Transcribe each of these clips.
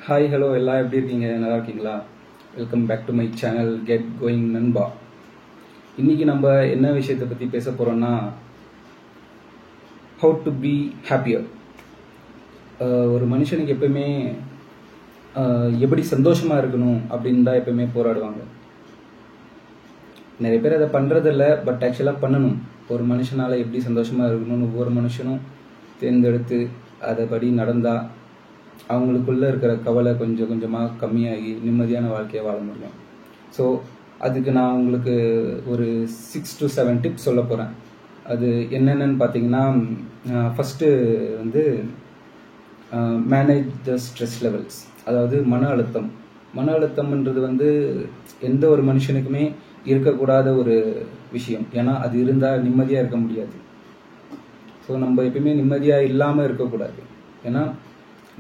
Hi hello எல்லாம் எப்படி இருக்கீங்க? நல்லா இருக்கீங்களா? Welcome back to my channel get going நண்பா. இன்னைக்கு நம்ம என்ன விஷயத்தை பற்றி பேச போகிறோம்னா, ஹவு டு பி ஹாப்பியர். ஒரு மனுஷனுக்கு எப்பவுமே எப்படி சந்தோஷமாக இருக்கணும் அப்படின்னு தான் எப்பவுமே போராடுவாங்க. நிறைய பேர் அதை பண்ணுறதில்ல, பட் ஆக்சுவலாக பண்ணணும். ஒரு மனுஷனால் எப்படி சந்தோஷமாக இருக்கணும்னு ஒவ்வொரு மனுஷனும் தேர்ந்தெடுத்து அதைப்படி நடந்தால் அவங்களுக்குள்ளே இருக்கிற கவலை கொஞ்சம் கொஞ்சமாக கம்மியாகி நிம்மதியான வாழ்க்கையை வாழ முடியும். ஸோ அதுக்கு நான் உங்களுக்கு ஒரு 6 to 7 டிப்ஸ் சொல்ல போகிறேன். அது என்னென்னு பார்த்தீங்கன்னா, ஃபஸ்ட்டு வந்து மேனேஜ் த ஸ்ட்ரெஸ் லெவல்ஸ். அதாவது மன அழுத்தம்ன்றது வந்து எந்த ஒரு மனுஷனுக்குமே இருக்கக்கூடாத ஒரு விஷயம். ஏன்னா அது இருந்தால் நிம்மதியாக இருக்க முடியாது. ஸோ நம்ம எப்பயுமே நிம்மதியாக இல்லாமல் இருக்கக்கூடாது. ஏன்னா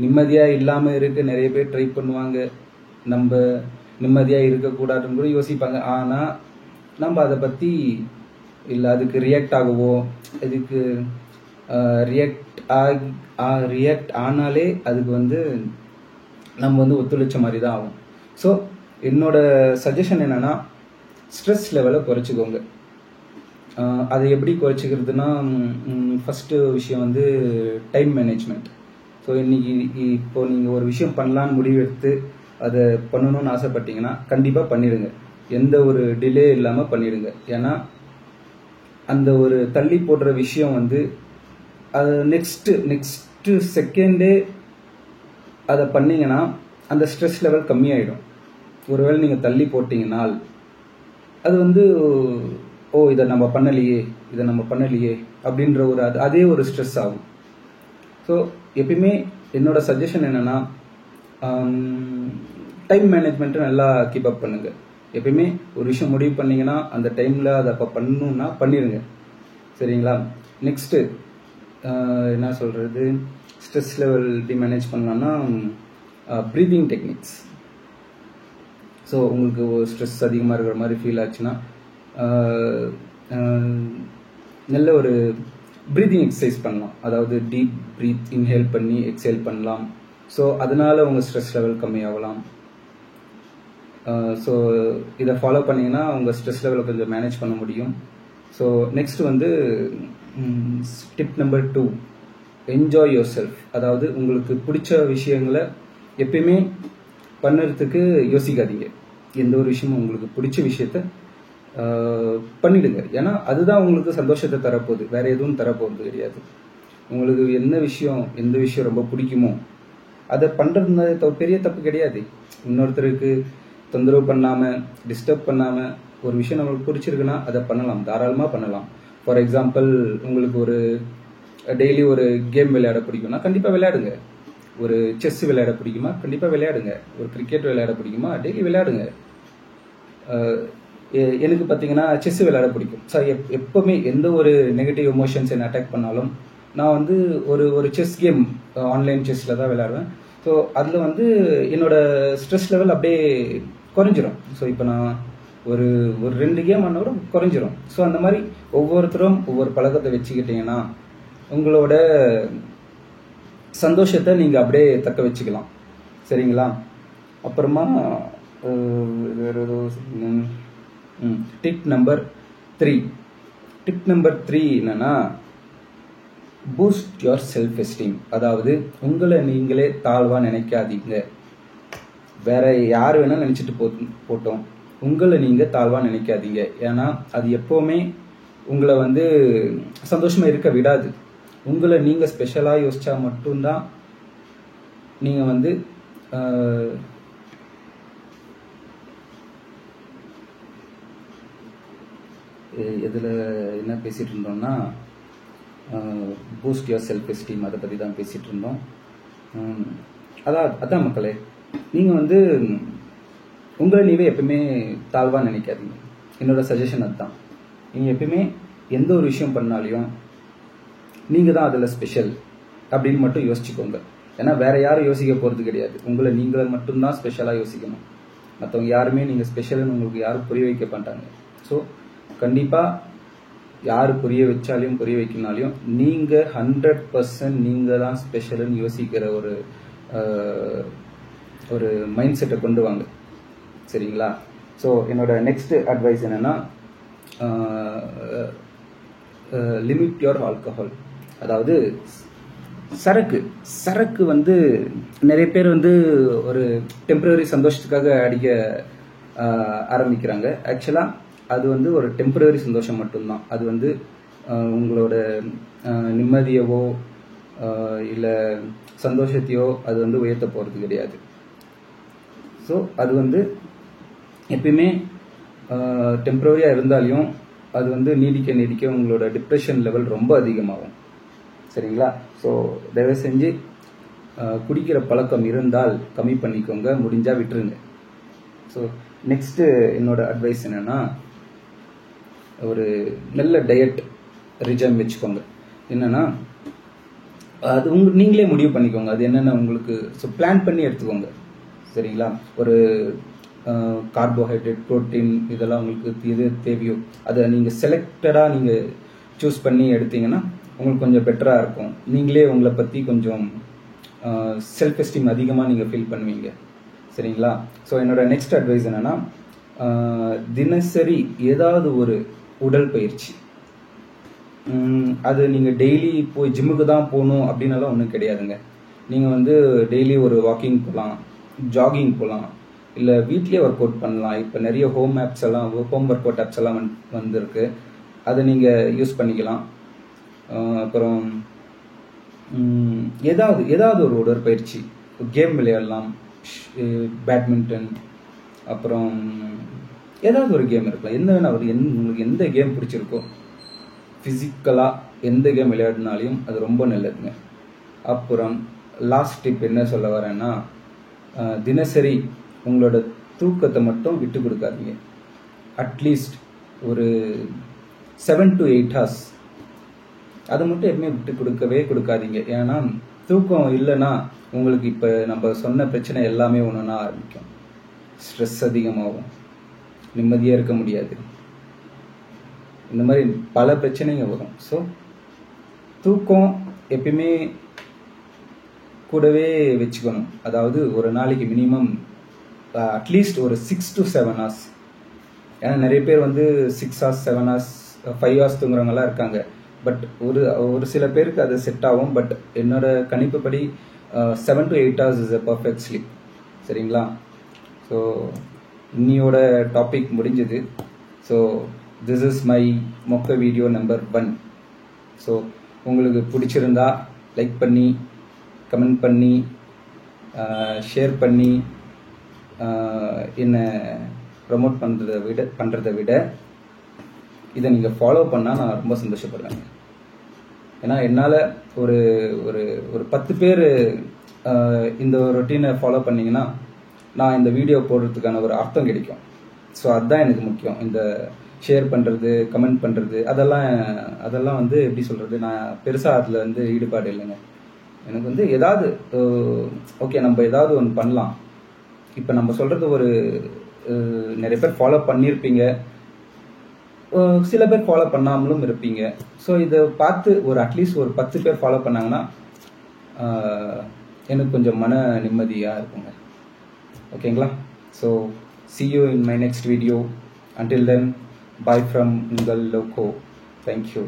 நிம்மதியாக இல்லாமல் இருக்க நிறைய பேர் ட்ரை பண்ணுவாங்க. நம்ம நிம்மதியாக இருக்கக்கூடாதுன்னு கூட யோசிப்பாங்க. ஆனால் நம்ம அதை பற்றி இல்லை, அதுக்கு ரியாக்ட் ஆகவோ, இதுக்கு ரியாக்ட் ஆனாலே அதுக்கு வந்து நம்ம வந்து ஒத்துழைச்ச மாதிரி தான் ஆகும். ஸோ என்னோட சஜஷன் என்னென்னா, ஸ்ட்ரெஸ் லெவலை குறைச்சிக்கோங்க. அதை எப்படி குறைச்சிக்கிறதுனா, ஃபஸ்ட்டு விஷயம் வந்து டைம் மேனேஜ்மெண்ட். ஸோ இப்போ நீங்கள் ஒரு விஷயம் பண்ணலான்னு முடிவெடுத்து அதை பண்ணணும்னு ஆசைப்பட்டீங்கன்னா கண்டிப்பாக பண்ணிடுங்க. எந்த ஒரு டிலே இல்லாமல் பண்ணிடுங்க. ஏன்னா அந்த ஒரு தள்ளி போடுற விஷயம் வந்து அது நெக்ஸ்ட்டு செகண்டே அதை பண்ணிங்கன்னா அந்த ஸ்ட்ரெஸ் லெவல் கம்மியாயிடும். ஒருவேளை நீங்கள் தள்ளி போட்டிங்கனால் அது வந்து இதை நம்ம பண்ணலையே அப்படின்ற ஒரு அதே ஒரு ஸ்ட்ரெஸ் ஆகும். ஸோ எப்பயுமே என்னோட சஜஷன் என்னென்னா, டைம் மேனேஜ்மெண்ட்டை நல்லா கீப் அப் பண்ணுங்க. எப்பயுமே ஒரு விஷயம் முடிவு பண்ணிங்கன்னா அந்த டைமில் அதை அப்போ பண்ணணுன்னா பண்ணிடுங்க. சரிங்களா? நெக்ஸ்ட்டு என்ன சொல்கிறது, ஸ்ட்ரெஸ் லெவல் எப்படி மேனேஜ் பண்ணலான்னா, ப்ரீதிங் டெக்னிக்ஸ். ஸோ உங்களுக்கு ஸ்ட்ரெஸ் அதிகமாக இருக்கிற மாதிரி ஃபீல் ஆச்சுன்னா நல்ல ஒரு ப்ரீதிங் எக்ஸசைஸ் பண்ணலாம். அதாவது டீப் ப்ரீத் இன்ஹேல் பண்ணி எக்ஸேல் பண்ணலாம். ஸோ அதனால உங்கள் ஸ்ட்ரெஸ் லெவல் கம்மியாகலாம். ஸோ இதை ஃபாலோ பண்ணிங்கன்னா உங்கள் ஸ்ட்ரெஸ் லெவலை கொஞ்சம் மேனேஜ் பண்ண முடியும். ஸோ நெக்ஸ்ட் வந்து tip number 2, enjoy yourself. அதாவது உங்களுக்கு பிடிச்ச விஷயங்களை எப்பயுமே பண்ணுறதுக்கு யோசிக்காதீங்க. எந்த ஒரு விஷயமும் உங்களுக்கு பிடிச்ச விஷயத்த பண்ணிடுங்க. ஏன்னா அதுதான் உங்களுக்கு சந்தோஷத்தை தரப்போகுது, வேற எதுவும் தரப்போகிறது கிடையாது. உங்களுக்கு எந்த விஷயம் ரொம்ப பிடிக்குமோ அதை பண்ணுறது பெரிய தப்பு கிடையாது. இன்னொருத்தருக்கு தொந்தரவு பண்ணாமல், டிஸ்டர்ப் பண்ணாமல் ஒரு விஷயம் நம்மளுக்கு பிடிச்சிருக்குன்னா அதை பண்ணலாம், தாராளமாக பண்ணலாம். ஃபார் எக்ஸாம்பிள், உங்களுக்கு ஒரு டெய்லி ஒரு கேம் விளையாட பிடிக்கும்னா கண்டிப்பாக விளையாடுங்க. ஒரு செஸ் விளையாட பிடிக்குமா கண்டிப்பாக விளையாடுங்க. ஒரு கிரிக்கெட் விளையாட பிடிக்குமா டெய்லி விளையாடுங்க. எனக்கு பார்த்தீங்கன்னா செஸ் விளையாட பிடிக்கும். ஸோ எப்போவுமே எந்த ஒரு நெகட்டிவ் எமோஷன்ஸ் என்னை அட்டாக் பண்ணாலும் நான் வந்து ஒரு செஸ் கேம் ஆன்லைன் செஸ்ஸில் தான் விளையாடுவேன். ஸோ அதில் வந்து என்னோட ஸ்ட்ரெஸ் லெவல் அப்படியே குறைஞ்சிரும். ஸோ இப்போ நான் ஒரு 2 கேம் ஆனா கூட குறைஞ்சிரும். ஸோ அந்த மாதிரி ஒவ்வொருத்தரும் ஒவ்வொரு பழக்கத்தை வச்சுக்கிட்டீங்கன்னா உங்களோட சந்தோஷத்தை நீங்கள் அப்படியே தக்க வச்சுக்கலாம். சரிங்களா? அப்புறமா வேறு ஏதோ டிப் நம்பர் 3 என்னன்னா, பூஸ்ட் யுவர் செல்ஃப் எஸ்டீம். அதாவது உங்களை நீங்களே தாழ்வா நினைக்காதீங்க. வேற யார் வேணாலும் நினைச்சிட்டு போட்டோம், உங்களை நீங்க தாழ்வா நினைக்காதீங்க. ஏன்னா அது எப்பவுமே உங்களை வந்து சந்தோஷமா இருக்க விடாது. உங்களை நீங்க ஸ்பெஷலா யோசிச்சா மட்டும்தான் நீங்க வந்து இதில் என்ன பேசிகிட்டு இருந்தோம்னா, பூஸ்ட் யுவர் செல்ஃப் எஸ்டீம், அதை பற்றி தான் பேசிகிட்டு இருந்தோம். அதான் மக்களே, நீங்கள் வந்து உங்களை நீவே எப்பவுமே தாழ்வாக நினைக்காதீங்க. என்னோட சஜஷன் அதுதான். நீங்கள் எப்பயுமே எந்த ஒரு விஷயம் பண்ணாலையும் நீங்கள் தான் அதில் ஸ்பெஷல் அப்படின்னு மட்டும் யோசிச்சுக்கோங்க. ஏன்னா வேற யாரும் யோசிக்க போகிறது கிடையாது. உங்களை நீங்களை மட்டும்தான் ஸ்பெஷலாக யோசிக்கணும். மற்றவங்க யாருமே நீங்கள் ஸ்பெஷல்னு உங்களுக்கு யாரும் புரிய வைக்க மாட்டாங்க. ஸோ கண்டிப்பாக யார் புரிய வச்சாலையும் புரிய வைக்கனாலையும் நீங்கள் 100% நீங்கள் தான் ஸ்பெஷல்னு யோசிக்கிற ஒரு ஒரு மைண்ட் செட்டை கொண்டு வாங்க. சரிங்களா? ஸோ என்னோட நெக்ஸ்ட் அட்வைஸ் என்னென்னா, லிமிட் யுவர் ஆல்கஹால். அதாவது சரக்கு வந்து நிறைய பேர் வந்து ஒரு டெம்பரரி சந்தோஷத்துக்காக அடிக்க ஆரம்பிக்கிறாங்க. ஆக்சுவலாக அது வந்து ஒரு டெம்பரரி சந்தோஷம் மட்டும்தான். அது வந்து உங்களோட நிம்மதியவோ இல்லை சந்தோஷத்தையோ அது வந்து உயர்த்த போகிறது கிடையாது. ஸோ அது வந்து எப்பயுமே டெம்பரரியாக இருந்தாலையும் அது வந்து நீடிக்க உங்களோட டிப்ரெஷன் லெவல் ரொம்ப அதிகமாகும். சரிங்களா? ஸோ தயவு செஞ்சு குடிக்கிற பழக்கம் இருந்தால் கம்மி பண்ணிக்கோங்க, முடிஞ்சால் விட்டுருங்க. ஸோ நெக்ஸ்ட்டு என்னோட அட்வைஸ் என்னென்னா, ஒரு நல்ல டயட் ரிஜம் வச்சுக்கோங்க. என்னென்னா அது நீங்களே முடிவு பண்ணிக்கோங்க அது என்னென்ன உங்களுக்கு. ஸோ பிளான் பண்ணி எடுத்துக்கோங்க. சரிங்களா? ஒரு கார்போஹைட்ரேட், ப்ரோட்டீன் இதெல்லாம் உங்களுக்கு எது தேவையோ அதை நீங்கள் செலக்டடாக நீங்கள் சூஸ் பண்ணி எடுத்தீங்கன்னா உங்களுக்கு கொஞ்சம் பெட்டராக இருக்கும். நீங்களே உங்களை பற்றி கொஞ்சம் செல்ஃப் எஸ்டீம் அதிகமாக நீங்கள் ஃபீல் பண்ணுவீங்க. சரிங்களா? ஸோ என்னோட நெக்ஸ்ட் அட்வைஸ் என்னென்னா, தினசரி ஏதாவது ஒரு உடற்பயிற்சி. அது நீங்கள் டெய்லி போய் ஜிம்முக்கு தான் போகணும் அப்படின்னாலாம் ஒன்றும் கிடையாதுங்க. நீங்கள் வந்து டெய்லி ஒரு வாக்கிங் போகலாம், ஜாகிங் போகலாம், இல்லை வீட்லேயே ஒர்க் அவுட் பண்ணலாம். இப்போ நிறைய ஹோம் ஒர்க் அவுட் ஆப்ஸ் எல்லாம் வந்திருக்கு. அதை நீங்கள் யூஸ் பண்ணிக்கலாம். அப்புறம் ஏதாவது ஒரு உடற்பயிற்சி, கேம் விளையாடலாம், பேட்மிண்டன், அப்புறம் ஏதாவது ஒரு கேம் இருக்கலாம். எந்த வேணா உங்களுக்கு எந்த கேம் பிடிச்சிருக்கோ ஃபிசிக்கலாக எந்த கேம் விளையாடினாலையும் அது ரொம்ப நல்லதுங்க. அப்புறம் லாஸ்ட் டிப் என்ன சொல்ல வரேன்னா, தினசரி உங்களோட தூக்கத்தை மட்டும் விட்டு கொடுக்காதீங்க. அட்லீஸ்ட் ஒரு 7 to 8 hours அதை மட்டும் எப்பவுமே விட்டு கொடுக்காதீங்க. ஏன்னா தூக்கம் இல்லைன்னா உங்களுக்கு இப்போ நம்ம சொன்ன பிரச்சனை எல்லாமே ஒன்றுனா ஆரம்பிக்கும். ஸ்ட்ரெஸ் அதிகமாகும், நிம்மதியாக இருக்க முடியாது, இந்த மாதிரி பல பிரச்சனைங்க வரும். ஸோ தூக்கம் எப்பயுமே கூடவே வச்சுக்கணும். அதாவது ஒரு நாளைக்கு மினிமம் அட்லீஸ்ட் ஒரு 6 to 7 hours. ஏன்னா நிறைய பேர் வந்து 6 hours 7 hours 5 hours தூங்குறவங்கலாம் இருக்காங்க. பட் ஒரு சில பேருக்கு அது செட் ஆகும். பட் என்னோட கணிப்புப்படி 7 to 8 hours is a perfect sleep. சரிங்களா? ஸோ இன்னியோட டாபிக் முடிஞ்சது. ஸோ திஸ் இஸ் மை மொக்க வீடியோ நம்பர் 1. ஸோ உங்களுக்கு பிடிச்சிருந்தா லைக் பண்ணி, கமெண்ட் பண்ணி, ஷேர் பண்ணி என்னை ப்ரமோட் பண்ணுறதை விட இதை நீங்கள் ஃபாலோ பண்ணால் நான் ரொம்ப சந்தோஷப்படுவேன். ஏன்னா என்னால் ஒரு ஒரு ஒரு 10 பேர் இந்த ரொட்டீனை ஃபாலோ பண்ணிங்கன்னா நான் இந்த வீடியோ போடுறதுக்கான ஒரு அர்த்தம் கிடைக்கும். ஸோ அதுதான் எனக்கு முக்கியம். இந்த ஷேர் பண்ணுறது, கமெண்ட் பண்ணுறது அதெல்லாம் வந்து எப்படி சொல்கிறது, நான் பெருசாக அதில் வந்து ஈடுபாடு இல்லைங்க. எனக்கு வந்து ஏதாவது ஓகே நம்ம ஏதாவது ஒன்று பண்ணலாம். இப்போ நம்ம சொல்கிறது ஒரு நிறைய பேர் ஃபாலோ பண்ணியிருப்பீங்க, சில பேர் ஃபாலோ பண்ணாமலும் இருப்பீங்க. ஸோ இதை பார்த்து ஒரு அட்லீஸ்ட் ஒரு 10 பேர் ஃபாலோ பண்ணாங்கன்னா எனக்கு கொஞ்சம் மன நிம்மதியாக இருக்குங்க. ஓகேங்களா? So see you in my next video. Until then, bye from உங்கள் லோகோ. Thank you.